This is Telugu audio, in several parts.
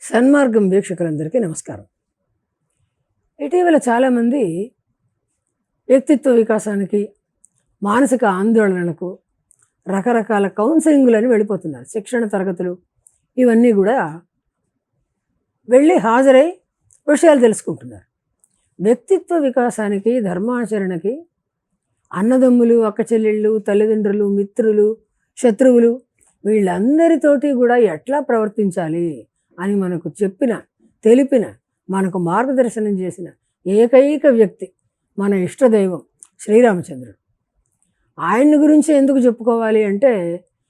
సన్మార్గం వీక్షకులందరికీ నమస్కారం. ఇటీవల చాలామంది వ్యక్తిత్వ వికాసానికి, మానసిక ఆందోళనలకు రకరకాల కౌన్సిలింగులని వెళ్ళిపోతున్నారు. శిక్షణ తరగతులు ఇవన్నీ కూడా వెళ్ళి హాజరై విషయాలు తెలుసుకుంటున్నారు. వ్యక్తిత్వ వికాసానికి, ధర్మాచరణకి అన్నదమ్ములు, అక్కచెల్లెళ్ళు, తల్లిదండ్రులు, మిత్రులు, శత్రువులు వీళ్ళందరితోటి కూడా ఎట్లా ప్రవర్తించాలి అని మనకు చెప్పిన, తెలిపిన, మనకు మార్గదర్శనం చేసిన ఏకైక వ్యక్తి మన ఇష్టదైవం శ్రీరామచంద్రుడు. ఆయన గురించి ఎందుకు చెప్పుకోవాలి అంటే,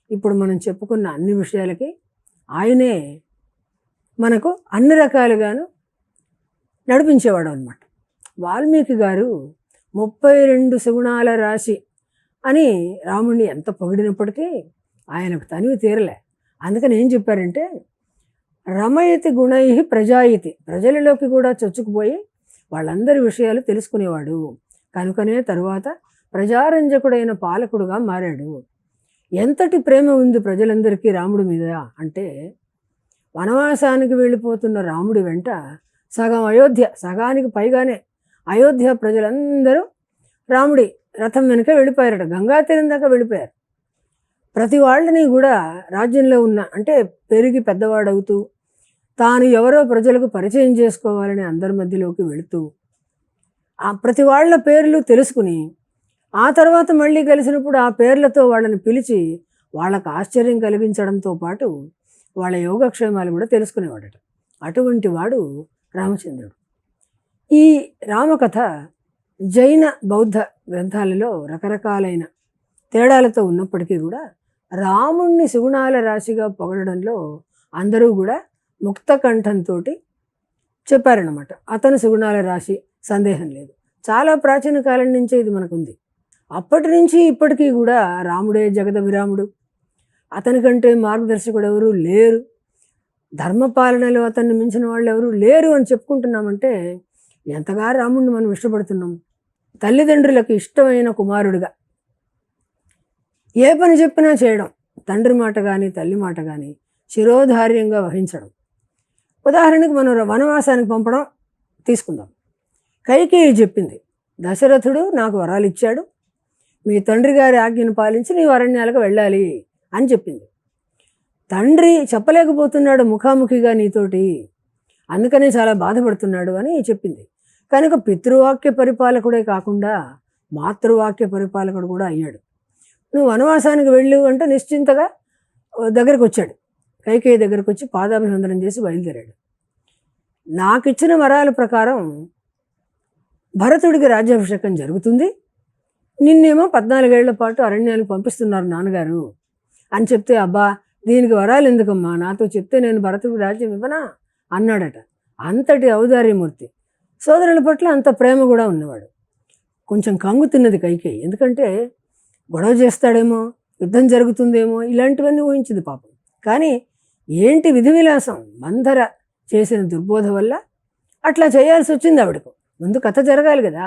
ఇప్పుడు మనం చెప్పుకున్న అన్ని విషయాలకి ఆయనే మనకు అన్ని రకాలుగాను నడిపించేవాడు అన్నమాట. వాల్మీకి గారు 32 సుగుణాల రాశి అని రాముడిని ఎంత పొగిడినప్పటికీ ఆయనకు తనివి తీరలే. అందుకని ఏం చెప్పారంటే, రమయతి గుణై ప్రజాయితి, ప్రజలలోకి కూడా చొచ్చుకుపోయి వాళ్ళందరి విషయాలు తెలుసుకునేవాడు. కనుకనే తరువాత ప్రజారంజకుడైన పాలకుడుగా మారాడు. ఎంతటి ప్రేమ ఉంది ప్రజలందరికీ రాముడి మీద అంటే, వనవాసానికి వెళ్ళిపోతున్న రాముడి వెంట సగం అయోధ్య, సగానికి పైగానే అయోధ్య ప్రజలందరూ రాముడి రథం వెనుక వెళ్ళిపోయారట. గంగా తీరం దాకా వెళ్ళిపోయారు. ప్రతి వాళ్ళని కూడా రాజ్యంలో ఉన్న, అంటే పెరిగి పెద్దవాడవుతూ తాను ఎవరో ప్రజలకు పరిచయం చేసుకోవాలని అందరి మధ్యలోకి వెళుతూ ఆ ప్రతి వాళ్ళ పేర్లు తెలుసుకుని, ఆ తర్వాత మళ్ళీ కలిసినప్పుడు ఆ పేర్లతో వాళ్ళని పిలిచి వాళ్ళకు ఆశ్చర్యం కలిగించడంతో పాటు వాళ్ళ యోగక్షేమాలు కూడా తెలుసుకునేవాడట. అటువంటి వాడు రామచంద్రుడు. ఈ రామకథ జైన బౌద్ధ గ్రంథాలలో రకరకాలైన తేడాలతో ఉన్నప్పటికీ కూడా రాముణ్ణి సుగుణాల రాశిగా పొగడడంలో అందరూ కూడా ముక్త కంఠంతో చెప్పారన్నమాట. అతను సుగుణాల రాశి, సందేహం లేదు. చాలా ప్రాచీన కాలం నుంచే ఇది మనకుంది. అప్పటి నుంచి ఇప్పటికీ కూడా రాముడే జగదభిరాముడు, అతని కంటే మార్గదర్శకుడు ఎవరు లేరు, ధర్మపాలనలో అతన్ని మించిన వాళ్ళు ఎవరు లేరు అని చెప్పుకుంటున్నామంటే ఎంతగా రాముడిని మనం ఇష్టపడుతున్నాం. తల్లిదండ్రులకు ఇష్టమైన కుమారుడిగా ఏ పని చెప్పినా చేయడం, తండ్రి మాట కానీ తల్లి మాట కానీ శిరోధార్యంగా వహించడం. ఉదాహరణకు మనం వనవాసానికి పంపడం తీసుకుందాం. కైకేయి చెప్పింది, దశరథుడు నాకు వరాలు ఇచ్చాడు, మీ తండ్రి గారి ఆజ్ఞను పాలించి నీవు అరణ్యాలకు వెళ్ళాలి అని చెప్పింది. తండ్రి చెప్పలేకపోతున్నాడు ముఖాముఖిగా నీతోటి, అందుకనే చాలా బాధపడుతున్నాడు అని చెప్పింది. కనుక పితృవాక్య పరిపాలకుడే కాకుండా మాతృవాక్య పరిపాలకుడు కూడా అయ్యాడు. నువ్వు వనవాసానికి వెళ్ళు అంటే నిశ్చింతగా దగ్గరకు వచ్చాడు. కైకేయి దగ్గరకు వచ్చి పాదాభివందనం చేసి బయలుదేరాడు. నాకు ఇచ్చిన వరాల ప్రకారం భరతుడికి రాజ్యాభిషేకం జరుగుతుంది, నిన్నేమో 14 ఏళ్ల పాటు అరణ్యానికి పంపిస్తున్నారు నాన్నగారు అని చెప్తే, అబ్బా దీనికి వరాలు ఎందుకమ్మా, నాతో చెప్తే నేను భరతుడికి రాజ్యం ఇవ్వనా అన్నాడట. అంతటి ఔదార్యమూర్తి, సోదరుల పట్ల అంత ప్రేమ కూడా ఉన్నవాడు. కొంచెం కంగు తిన్నది కైకేయి, ఎందుకంటే గొడవ చేస్తాడేమో, యుద్ధం జరుగుతుందేమో, ఇలాంటివన్నీ ఊహించింది పాపం. కానీ ఏంటి విధి విలాసం, మందర చేసిన దుర్బోధ వల్ల అట్లా చేయాల్సి వచ్చింది ఆవిడకు. ముందు కథ జరగాలి కదా.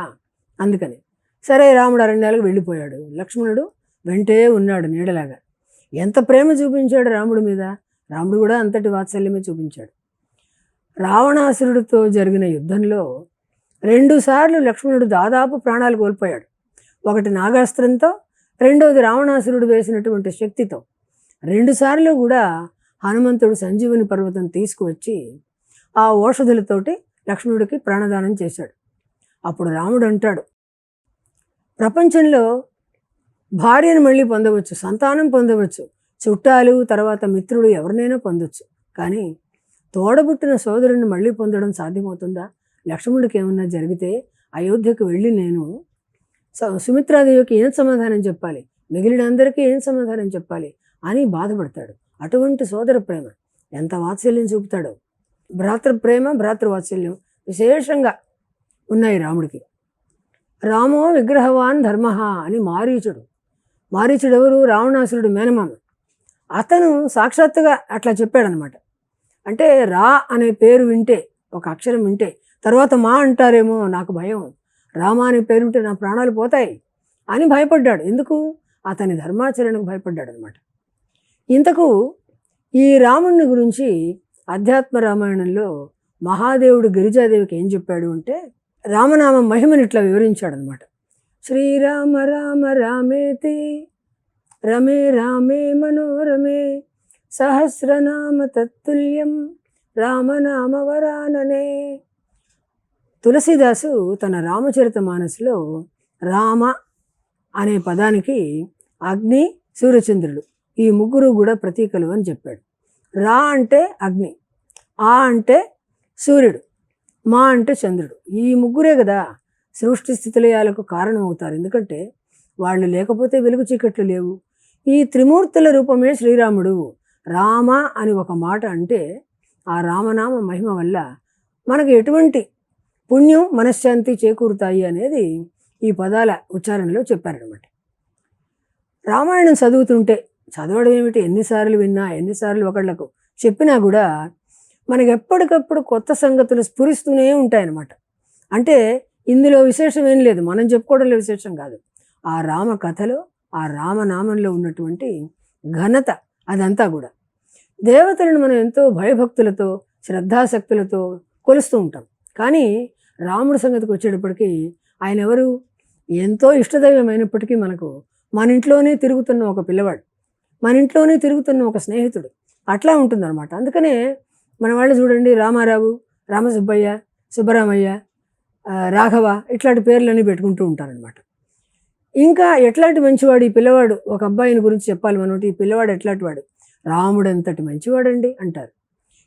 అందుకని సరే రాముడు అరణ్యాలకు వెళ్ళిపోయాడు. లక్ష్మణుడు వెంటే ఉన్నాడు నీడలాగా. ఎంత ప్రేమ చూపించాడు రాముడి మీద. రాముడు కూడా అంతటి వాత్సల్యమే చూపించాడు. రావణాసురుడితో జరిగిన యుద్ధంలో 2 సార్లు లక్ష్మణుడు దాదాపు ప్రాణాలు కోల్పోయాడు. ఒకటి నాగాస్త్రంతో, రెండవది రావణాసురుడు వేసినటువంటి శక్తితో. 2 సార్లు కూడా హనుమంతుడు సంజీవని పర్వతం తీసుకువచ్చి ఆ ఔషధులతోటి లక్ష్మణుడికి ప్రాణదానం చేశాడు. అప్పుడు రాముడు అంటాడు, ప్రపంచంలో భార్యను మళ్ళీ పొందవచ్చు, సంతానం పొందవచ్చు, చుట్టాలు తర్వాత మిత్రుడు ఎవరినైనా పొందొచ్చు, కానీ తోడబుట్టిన సోదరుడిని మళ్ళీ పొందడం సాధ్యమవుతుందా? లక్ష్మణుడికి ఏమన్నా జరిగితే అయోధ్యకు వెళ్ళి నేను సుమిత్రాదేవికి ఏం సమాధానం చెప్పాలి, మిగిలిన అందరికీ ఏం సమాధానం చెప్పాలి అని బాధపడతాడు. అటువంటి సోదర ప్రేమ ఎంత వాత్సల్యం చూపుతాడో. భ్రాతృప్రేమ, భ్రాతృవాత్సల్యం విశేషంగా ఉన్నాయి రాముడికి. రామో విగ్రహవాన్ ధర్మ అని మారీచుడు ఎవరు? రావణాసురుడు మేనమామ. అతను సాక్షాత్తుగా అట్లా చెప్పాడనమాట. అంటే రా అనే పేరు వింటే, ఒక అక్షరం వింటే తర్వాత మా అంటారేమో, నాకు భయం, రామ అనే పేరు వింటే నా ప్రాణాలు పోతాయి అని భయపడ్డాడు. ఎందుకు? అతని ధర్మాచరణకు భయపడ్డాడు అనమాట. ఇంతకు ఈ రాముడిని గురించి అధ్యాత్మ రామాయణంలో మహాదేవుడు గిరిజాదేవికి ఏం చెప్పాడు అంటే రామనామ మహిమని ఇట్లా వివరించాడనమాట. శ్రీరామ రామ రామేతి రమే రామే మనోరమే సహస్రనామ తత్తుల్యం రామనామ వరాననే. తులసీదాసు తన రామచరిత మానసులో రామ అనే పదానికి అగ్ని, సూర్యచంద్రుడు ఈ ముగ్గురు కూడా ప్రతీకలు అని చెప్పాడు. రా అంటే అగ్ని, ఆ అంటే సూర్యుడు, మా అంటే చంద్రుడు. ఈ ముగ్గురే కదా సృష్టి స్థితిలయాలకు కారణం అవుతారు. ఎందుకంటే వాళ్ళు లేకపోతే వెలుగు చీకట్లు లేవు. ఈ త్రిమూర్తుల రూపమే శ్రీరాముడు. రామ అని ఒక మాట అంటే ఆ రామనామ మహిమ వల్ల మనకు ఎటువంటి పుణ్యం, మనశ్శాంతి చేకూరుతాయి అనేది ఈ పదాల ఉచ్చారణలో చెప్పారనమాట. రామాయణం చదువుతుంటే, చదవడం ఏమిటి, ఎన్నిసార్లు విన్నా, ఎన్నిసార్లు ఒకళ్ళకు చెప్పినా కూడా మనకి ఎప్పటికప్పుడు కొత్త సంగతులు స్ఫురిస్తూనే ఉంటాయన్నమాట. అంటే ఇందులో విశేషం ఏం లేదు, మనం చెప్పుకోవడంలో విశేషం కాదు. ఆ రామ కథలో, ఆ రామనామంలో ఉన్నటువంటి ఘనత అదంతా కూడా. దేవతలను మనం ఎంతో భయభక్తులతో, శ్రద్ధాశక్తులతో కొలుస్తూ ఉంటాం. కానీ రాముడి సంగతికి వచ్చేటప్పటికీ ఆయన ఎవరు? ఎంతో ఇష్టదైవం అయినప్పటికీ మనకు మన ఇంట్లోనే తిరుగుతున్న ఒక పిల్లవాడు, మన ఇంట్లోనే తిరుగుతున్న ఒక స్నేహితుడు, అట్లా ఉంటుందన్నమాట. అందుకనే మన వాళ్ళు చూడండి, రామారావు, రామసుబ్బయ్య, సుబ్బరామయ్య, రాఘవ ఇట్లాంటి పేర్లన్నీ పెట్టుకుంటూ ఉంటారనమాట. ఇంకా ఎట్లాంటి మంచివాడు ఈ పిల్లవాడు, ఒక అబ్బాయిని గురించి చెప్పాలి మనోటి, ఈ పిల్లవాడు ఎట్లాంటి వాడు, రాముడు ఎంతటి మంచివాడండి అంటారు.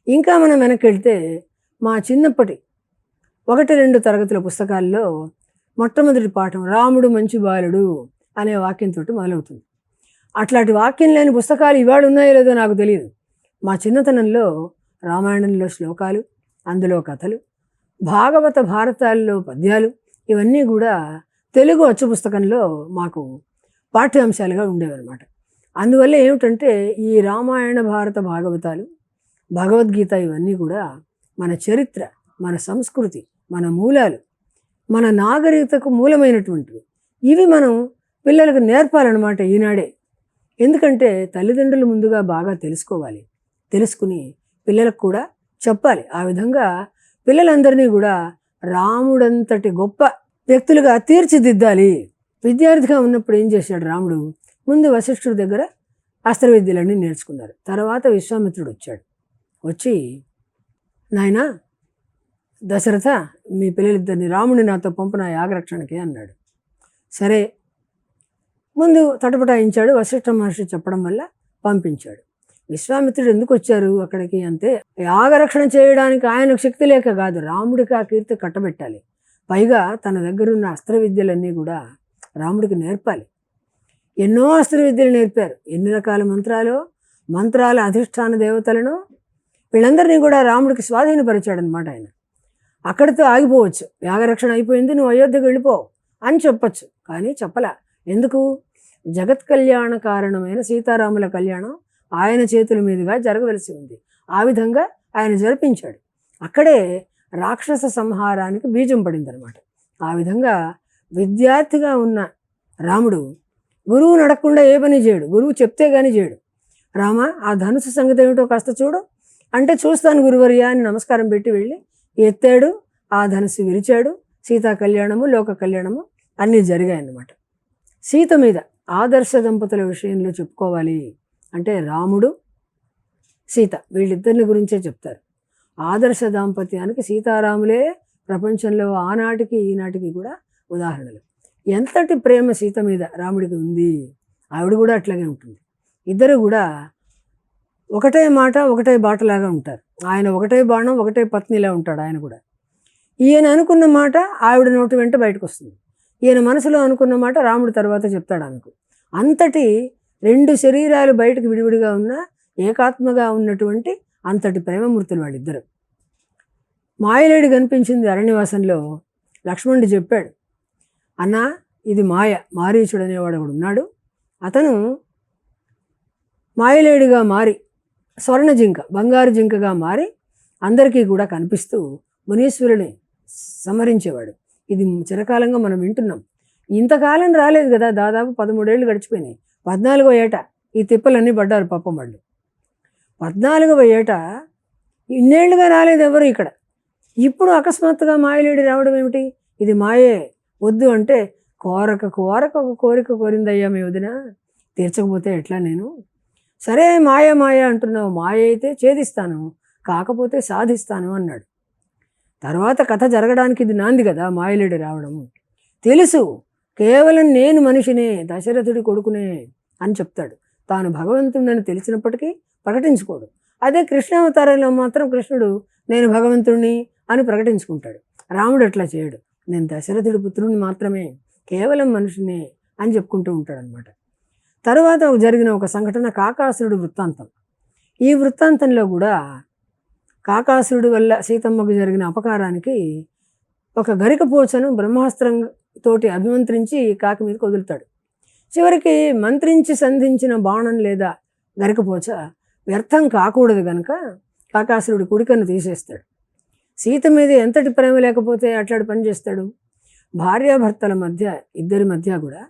ఇంకా మనం వెనక్కి వెళ్తే మా చిన్నప్పటి 1-2 తరగతుల పుస్తకాల్లో మొట్టమొదటి పాఠం రాముడు మంచి బాలుడు అనే వాక్యంతో మొదలవుతుంది. అట్లాంటి వాక్యం లేని పుస్తకాలు ఇవాళ ఉన్నాయో లేదో నాకు తెలియదు. మా చిన్నతనంలో రామాయణంలో శ్లోకాలు, అందులో కథలు, భాగవత భారతాల్లో పద్యాలు ఇవన్నీ కూడా తెలుగు అచ్చు పుస్తకంలో మాకు పాఠ్యాంశాలుగా ఉండేవన్నమాట. అందువల్ల ఏమిటంటే ఈ రామాయణ, భారత, భాగవతాలు, భగవద్గీత ఇవన్నీ కూడా మన చరిత్ర, మన సంస్కృతి, మన మూలాలు, మన నాగరికతకు మూలమైనటువంటివి. ఇవి మనం పిల్లలకు నేర్పాలన్నమాట ఈనాడే. ఎందుకంటే తల్లిదండ్రులు ముందుగా బాగా తెలుసుకోవాలి, తెలుసుకుని పిల్లలకు కూడా చెప్పాలి. ఆ విధంగా పిల్లలందరినీ కూడా రాముడంతటి గొప్ప వ్యక్తులుగా తీర్చిదిద్దాలి. విద్యార్థిగా ఉన్నప్పుడు ఏం చేశాడు రాముడు? ముందు వశిష్ఠుడి దగ్గర అస్త్ర విద్యలన్నీ నేర్చుకున్నారు. తర్వాత విశ్వామిత్రుడు వచ్చాడు. వచ్చి, నాయనా దశరథ, మీ పిల్లలిద్దరిని రాముడిని నాతో పంపు నా యాగరక్షణకి అన్నాడు. సరే, ముందు తటపటాయించాడు. వశిష్ఠ మహర్షి చెప్పడం వల్ల పంపించాడు. విశ్వామిత్రుడు ఎందుకు వచ్చారు అక్కడికి అంటే, యాగరక్షణ చేయడానికి ఆయనకు శక్తి లేక కాదు, రాముడికి ఆ కీర్తి కట్టబెట్టాలి. పైగా తన దగ్గరున్న అస్త్ర విద్యలన్నీ కూడా రాముడికి నేర్పాలి. ఎన్నో అస్త్ర విద్యలు నేర్పారు. ఎన్ని రకాల మంత్రాల అధిష్టాన దేవతలను వీళ్ళందరినీ కూడా రాముడికి స్వాధీనపరిచాడనమాట ఆయన. అక్కడితో ఆగిపోవచ్చు, యాగరక్షణ అయిపోయింది, నువ్వు అయోధ్యకు వెళ్ళిపో అని చెప్పచ్చు. కానీ చెప్పలా. ఎందుకు? జగత్ కళ్యాణ కారణమైన సీతారాముల కళ్యాణం ఆయన చేతుల మీదుగా జరగవలసి ఉంది. ఆ విధంగా ఆయన జరిపించాడు. అక్కడే రాక్షస సంహారానికి బీజం పడిందనమాట. ఆ విధంగా విద్యార్థిగా ఉన్న రాముడు గురువు నడకుండా ఏ పని చేయడు, గురువు చెప్తే కానీ చేయడు. రామ, ఆ ధనుసు సంగతి ఏమిటో కాస్త చూడు అంటే, చూస్తాను గురువర్య అని నమస్కారం పెట్టి వెళ్ళి ఎత్తాడు. ఆ ధనుసు విరిచాడు. సీతా కళ్యాణము, లోక కళ్యాణము అన్నీ జరిగాయన్నమాట. సీత మీద ఆదర్శ దంపతుల విషయంలో చెప్పుకోవాలి అంటే రాముడు, సీత వీళ్ళిద్దరిని గురించే చెప్తారు. ఆదర్శ దాంపత్యానికి సీతారాములే ప్రపంచంలో ఆనాటికి ఈనాటికి కూడా ఉదాహరణలు. ఎంతటి ప్రేమ సీత మీద రాముడికి ఉంది, ఆవిడ కూడా అట్లాగే ఉంటుంది. ఇద్దరు కూడా ఒకటే మాట ఒకటే బాటలాగా ఉంటారు. ఆయన ఒకటే బాణం ఒకటే పత్నిలా ఉంటాడు. ఆయన కూడా ఈయన అనుకున్న మాట ఆవిడ నోటి వెంట బయటకు వస్తుంది. ఈయన మనసులో అనుకున్న మాట రాముడి తర్వాత చెప్తాడు ఆమెకు. అంతటి 2 శరీరాలు బయటకు విడివిడిగా ఉన్న ఏకాత్మగా ఉన్నటువంటి అంతటి ప్రేమమూర్తులు వాళ్ళిద్దరు. మాయలేడి కనిపించింది అరణ్యవాసంలో. లక్ష్మణుడు చెప్పాడు, అన్నా ఇది మాయ, మారీచుడు అనేవాడు ఒకడు ఉన్నాడు. అతను మాయలేడిగా మారి స్వర్ణ జింక, బంగారు జింకగా మారి అందరికీ కూడా కనిపిస్తూ మునీశ్వరుని సంహరించేవాడు. ఇది చిరకాలంగా మనం వింటున్నాం. ఇంతకాలం రాలేదు కదా, దాదాపు 13 ఏళ్ళు గడిచిపోయినాయి. 14వ ఏట ఈ తిప్పలన్నీ పడ్డారు పాపం వాళ్ళు. 14వ ఏట ఇన్నేళ్లుగా రాలేదు ఎవరు ఇక్కడ. ఇప్పుడు అకస్మాత్తుగా మాయలేడి రావడం ఏమిటి? ఇది మాయే, వద్దు అంటే కోరక కోరక ఒక కోరిక కోరిందయ్యా మీ వదిన, తీర్చకపోతే ఎట్లా నేను? సరే మాయ మాయ అంటున్నావు, మాయ అయితే ఛేదిస్తాను, కాకపోతే సాధిస్తాను అన్నాడు. తర్వాత కథ జరగడానికి ఇది నాంది కదా మాయలేడి రావడము. తెలుసు కేవలం నేను మనిషినే, దశరథుడి కొడుకునే అని చెప్తాడు. తాను భగవంతుడిని తెలిసినప్పటికీ ప్రకటించుకోడు. అదే కృష్ణావతారంలో మాత్రం కృష్ణుడు నేను భగవంతుడిని అని ప్రకటించుకుంటాడు. రాముడు అట్లా చేయడు. నేను దశరథుడి పుత్రుడిని మాత్రమే, కేవలం మనిషినే అని చెప్పుకుంటూ ఉంటాడు అనమాట. తరువాత జరిగిన ఒక సంఘటన కాకాసురుడు వృత్తాంతం. ఈ వృత్తాంతంలో కూడా కాకాసురుడు వల్ల సీతమ్మకు జరిగిన అపకారానికి ఒక గరికపోచను బ్రహ్మాస్త్రం తోటి అభిమంత్రించి కాకి మీదకి వదులుతాడు. చివరికి మంత్రించి సంధించిన బాణం లేదా గరికపోచ వ్యర్థం కాకూడదు కనుక కాకాసురుడు కుడికన్ను తీసేస్తాడు. సీత మీద ఎంతటి ప్రేమ లేకపోతే అట్లాంటి పని చేస్తాడు? భార్యాభర్తల మధ్య, ఇద్దరి మధ్య కూడా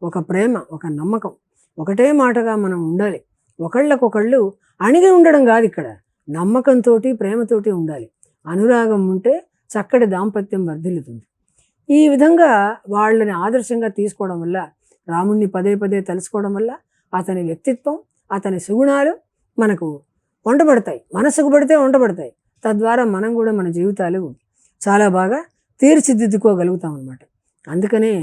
ఒక ప్రేమ, ఒక నమ్మకం, ఒకటే మాటగా మనం ఉండాలి. ఒకళ్ళకొకళ్ళు అణిగి ఉండడం కాదు, ఇక్కడ నమ్మకంతో ప్రేమతోటి ఉండాలి. అనురాగం ఉంటే చక్కటి దాంపత్యం వర్ధిల్లుతుంది. ఈ విధంగా వాళ్ళని ఆదర్శంగా తీసుకోవడం వల్ల, రాముణ్ణి పదే పదే తలుసుకోవడం వల్ల అతని వ్యక్తిత్వం, అతని సుగుణాలు మనకు వంటబడతాయి, మనసుకు పడితే వంటబడతాయి. తద్వారా మనం కూడా మన జీవితాలు చాలా బాగా తీర్చిదిద్దుకోగలుగుతాం అన్నమాట. అందుకనే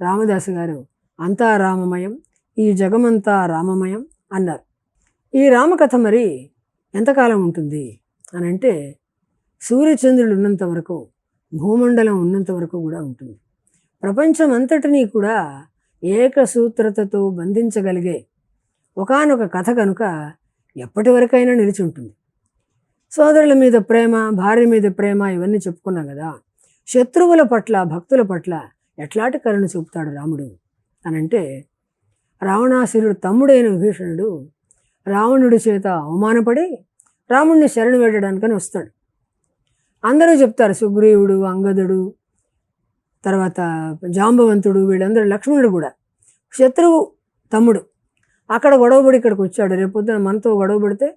రామదాసు గారు అంతా రామమయం, ఈ జగమంతా రామమయం అన్నారు. ఈ రామకథ మరి ఎంతకాలం ఉంటుంది అని అంటే, సూర్యచంద్రులు ఉన్నంత వరకు, భూమండలం ఉన్నంత వరకు కూడా ఉంటుంది. ప్రపంచం అంతటినీ కూడా ఏకసూత్రతతో బంధించగలిగే ఒకానొక కథ కనుక ఎప్పటి వరకైనా నిలిచి ఉంటుంది. సోదరుల మీద ప్రేమ, భార్య మీద ప్రేమ, ఇవన్నీ చెప్పుకున్నాం కదా. శత్రువుల పట్ల, భక్తుల పట్ల ఎట్లాంటి కరుణ చూపుతాడు రాముడు అని అంటే, రావణాసురుడు తమ్ముడైన విభీషణుడు రావణుడి చేత అవమానపడి రాముడిని శరణు వేడడానికని వస్తాడు. అందరూ చెప్తారు, సుగ్రీవుడు, అంగదుడు, తర్వాత జాంబవంతుడు, వీళ్ళందరూ, లక్ష్మణుడు కూడా శత్రువు తమ్ముడు. అక్కడ గొడవపడి ఇక్కడికి వచ్చాడు, రేపొద్దున మనతో గొడవపడితే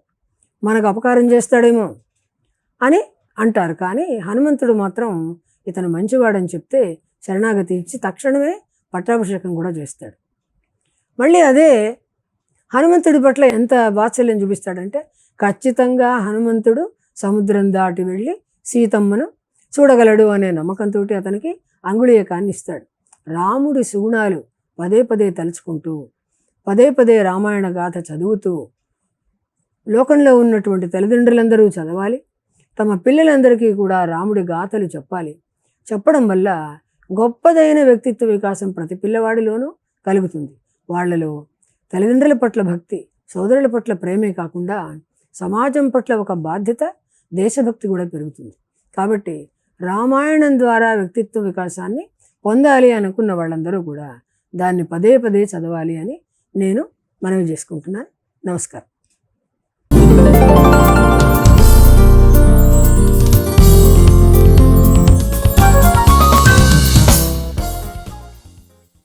మనకు అపకారం చేస్తాడేమో అని అంటారు. కానీ హనుమంతుడు మాత్రం ఇతను మంచివాడని చెప్తే శరణాగతి ఇచ్చి తక్షణమే పట్టాభిషేకం కూడా చేస్తాడు. మళ్ళీ అదే హనుమంతుడి పట్ల ఎంత వాత్సల్యం చూపిస్తాడంటే, ఖచ్చితంగా హనుమంతుడు సముద్రం దాటి వెళ్ళి సీతమ్మను చూడగలడు అనే నమ్మకంతో అతనికి అంగుళీయకాన్ని ఇస్తాడు. రాముడి సుగుణాలు పదే పదే తలుచుకుంటూ, పదే పదే రామాయణ గాథ చదువుతూ, లోకంలో ఉన్నటువంటి తల్లిదండ్రులందరూ చదవాలి, తమ పిల్లలందరికీ కూడా రాముడి గాథలు చెప్పాలి. చెప్పడం వల్ల గొప్పదైన వ్యక్తిత్వ వికాసం ప్రతి పిల్లవాడిలోనూ కలుగుతుంది. వాళ్ళలో తల్లిదండ్రుల పట్ల భక్తి, సోదరుల పట్ల ప్రేమే కాకుండా సమాజం పట్ల ఒక బాధ్యత, దేశభక్తి కూడా పెరుగుతుంది. కాబట్టి రామాయణం ద్వారా వ్యక్తిత్వ వికాసాన్ని పొందాలి అనుకున్న వాళ్ళందరూ కూడా దాన్ని పదే పదే చదవాలి అని నేను మనవి చేసుకుంటున్నాను. నమస్కారం.